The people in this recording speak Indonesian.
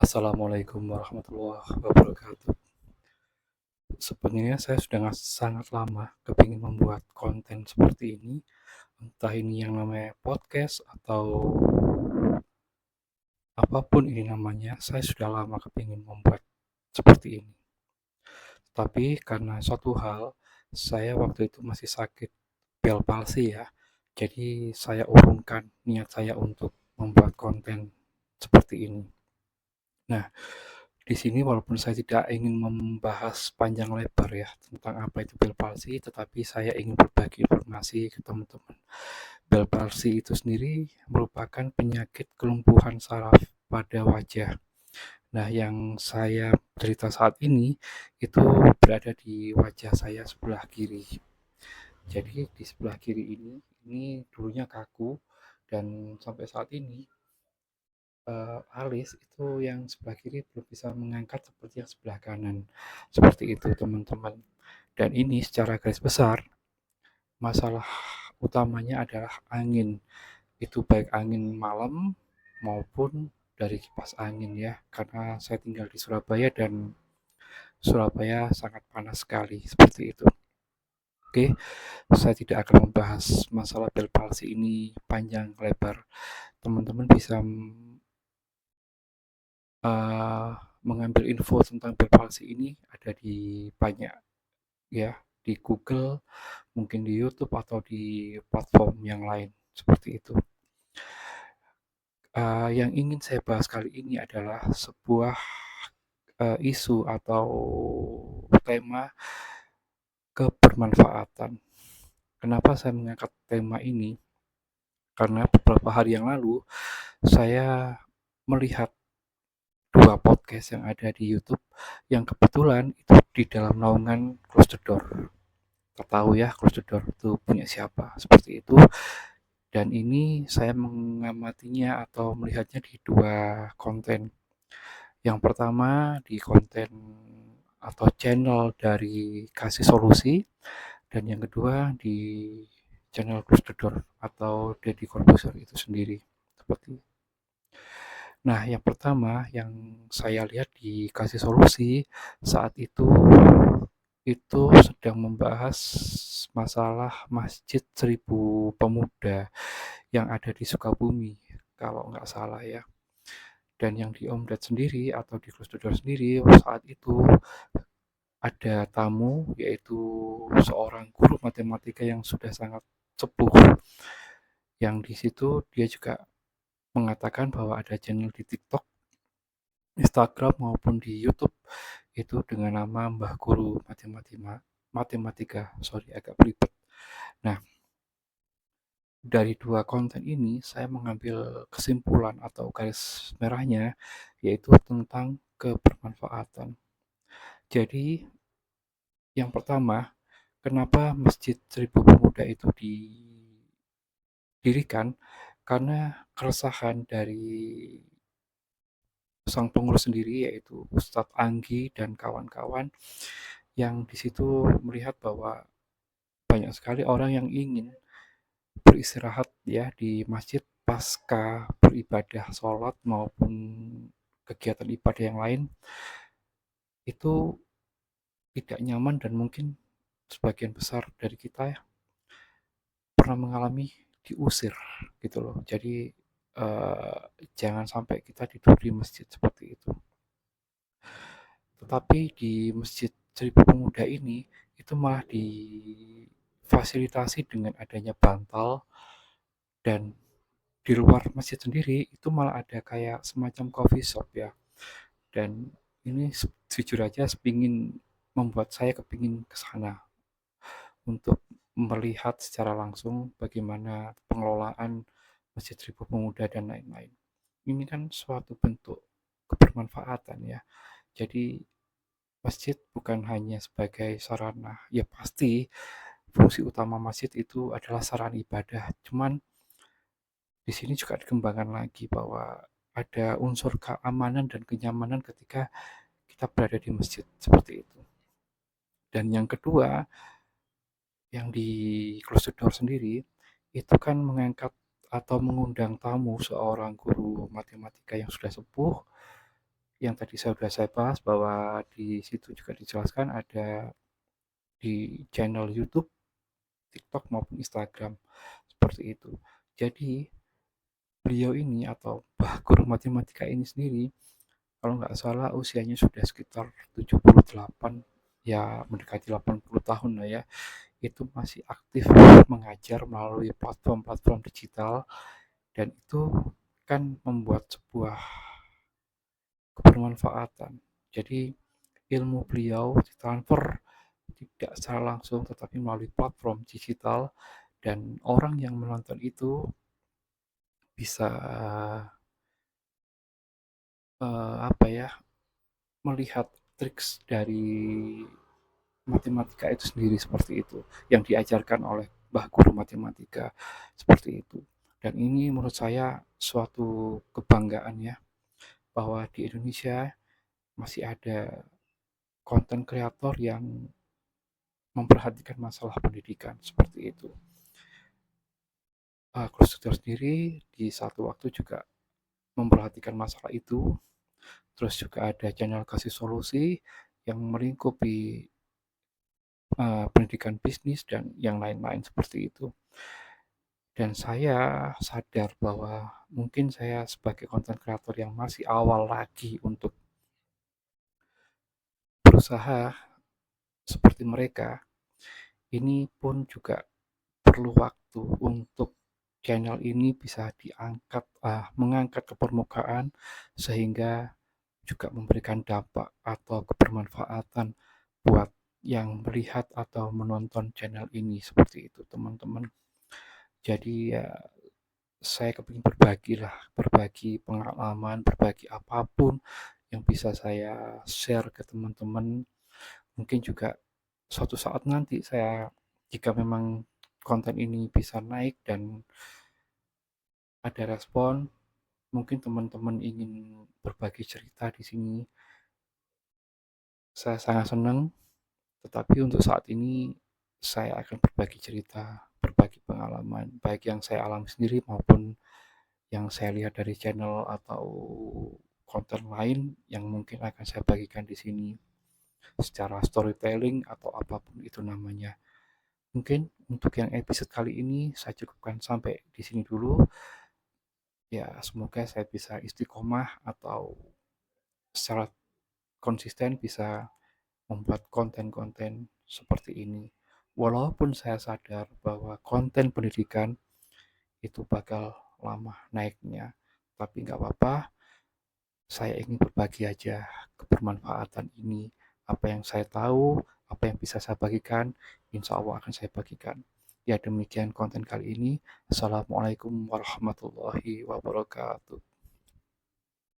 Assalamualaikum warahmatullahi wabarakatuh. Sebenarnya saya sudah sangat lama kepingin membuat konten seperti ini, entah ini yang namanya podcast atau apapun ini namanya, saya sudah lama kepingin membuat seperti ini. Tapi karena suatu hal, saya waktu itu masih sakit bel palsi ya, jadi saya urungkan niat saya untuk membuat konten seperti ini. Nah, di sini walaupun saya tidak ingin membahas panjang lebar ya tentang apa itu bel palsi, tetapi saya ingin berbagi informasi ke teman-teman. Bel palsi itu sendiri merupakan penyakit kelumpuhan saraf pada wajah. Nah, yang saya cerita saat ini itu berada di wajah saya sebelah kiri. Jadi di sebelah kiri ini dulunya kaku dan sampai saat ini alis itu yang sebelah kiri belum bisa mengangkat seperti yang sebelah kanan. Seperti itu teman-teman. Dan ini secara garis besar, masalah utamanya adalah angin. Itu baik angin malam maupun dari kipas angin ya. Karena saya tinggal di Surabaya dan Surabaya sangat panas sekali. Seperti itu. Oke, saya tidak akan membahas masalah bel palsi ini panjang lebar. Teman-teman bisa uh, mengambil info tentang bel palsi ini ada di banyak ya, di Google, mungkin di YouTube atau di platform yang lain seperti itu. Yang ingin saya bahas kali ini adalah sebuah isu atau tema kebermanfaatan. Kenapa saya mengangkat tema ini? Karena beberapa hari yang lalu saya melihat dua podcast yang ada di YouTube yang kebetulan itu di dalam naungan Close the Door. Kita tahu ya Close the Door itu punya siapa seperti itu. Dan ini saya mengamatinya atau melihatnya di dua konten. Yang pertama di konten atau channel dari Kasih Solusi, dan yang kedua di channel Close the Door atau Deddy Corbuzier itu sendiri. Seperti itu. Nah, yang pertama yang saya lihat di Kasih Solusi saat itu sedang membahas masalah Masjid Seribu Pemuda yang ada di Sukabumi, kalau nggak salah ya. Dan yang di Omdat sendiri atau di Close the Door sendiri saat itu ada tamu yaitu seorang guru matematika yang sudah sangat sepuh. Yang di situ dia juga mengatakan bahwa ada channel di TikTok, Instagram maupun di YouTube itu dengan nama Mbah Guru Matematika. Sorry agak belibet. Nah, dari dua konten ini saya mengambil kesimpulan atau garis merahnya yaitu tentang kebermanfaatan. Jadi yang pertama, kenapa Masjid Seribu Pemuda itu didirikan? Karena keresahan dari sang pengurus sendiri yaitu Ustadz Anggi dan kawan-kawan yang di situ melihat bahwa banyak sekali orang yang ingin beristirahat ya di masjid pasca beribadah sholat maupun kegiatan ibadah yang lain itu tidak nyaman dan mungkin sebagian besar dari kita ya pernah mengalami diusir gitu loh. Jadi eh, jangan sampai kita tidur di masjid seperti itu. Tetapi di Masjid Seribu Pemuda ini itu malah difasilitasi dengan adanya bantal, dan di luar masjid sendiri itu malah ada kayak semacam coffee shop ya. Dan ini jujur aja sepingin membuat saya kepingin ke sana untuk melihat secara langsung bagaimana pengelolaan Masjid Seribu Pemuda dan lain-lain. Ini kan suatu bentuk kebermanfaatan ya. Jadi masjid bukan hanya sebagai sarana, ya pasti fungsi utama masjid itu adalah sarana ibadah. Cuman di sini juga dikembangkan lagi bahwa ada unsur keamanan dan kenyamanan ketika kita berada di masjid seperti itu. Dan yang kedua, yang di Close the Door sendiri itu kan mengangkat atau mengundang tamu seorang guru matematika yang sudah sepuh yang tadi saya bahas bahwa di situ juga dijelaskan ada di channel YouTube, TikTok maupun Instagram seperti itu. Jadi beliau ini atau guru matematika ini sendiri kalau nggak salah usianya sudah sekitar 78, ya mendekati 80 tahun lah ya, itu masih aktif mengajar melalui platform-platform digital, dan itu kan membuat sebuah kebermanfaatan. Jadi ilmu beliau ditransfer tidak secara langsung tetapi melalui platform digital, dan orang yang menonton itu bisa apa ya, melihat triks dari matematika itu sendiri seperti itu yang diajarkan oleh Mbah Guru Matematika seperti itu. Dan ini menurut saya suatu kebanggaan ya, bahwa di Indonesia masih ada konten kreator yang memperhatikan masalah pendidikan seperti itu. Coach sendiri di satu waktu juga memperhatikan masalah itu. Terus juga ada channel kasih solusi yang melingkupi pendidikan bisnis dan yang lain-lain seperti itu. Dan saya sadar bahwa mungkin saya sebagai konten kreator yang masih awal lagi untuk berusaha seperti mereka, ini pun juga perlu waktu untuk channel ini bisa diangkat, mengangkat ke permukaan sehingga juga memberikan dampak atau kebermanfaatan buat yang melihat atau menonton channel ini seperti itu teman-teman. Jadi ya saya kepingin berbagi lah, berbagi pengalaman, berbagi apapun yang bisa saya share ke teman-teman. Mungkin juga suatu saat nanti saya, jika memang konten ini bisa naik dan ada respon, mungkin teman-teman ingin berbagi cerita di sini, saya sangat senang. Tetapi untuk saat ini saya akan berbagi cerita, berbagi pengalaman, baik yang saya alami sendiri maupun yang saya lihat dari channel atau konten lain yang mungkin akan saya bagikan di sini secara storytelling atau apapun itu namanya. Mungkin untuk yang episode kali ini saya cukupkan sampai di sini dulu. Ya, semoga saya bisa istiqomah atau secara konsisten bisa membuat konten-konten seperti ini. Walaupun saya sadar bahwa konten pendidikan itu bakal lama naiknya, tapi nggak apa-apa, saya ingin berbagi aja kebermanfaatan ini. Apa yang saya tahu, apa yang bisa saya bagikan, insya Allah akan saya bagikan. Ya demikian konten kali ini. Assalamualaikum warahmatullahi wabarakatuh.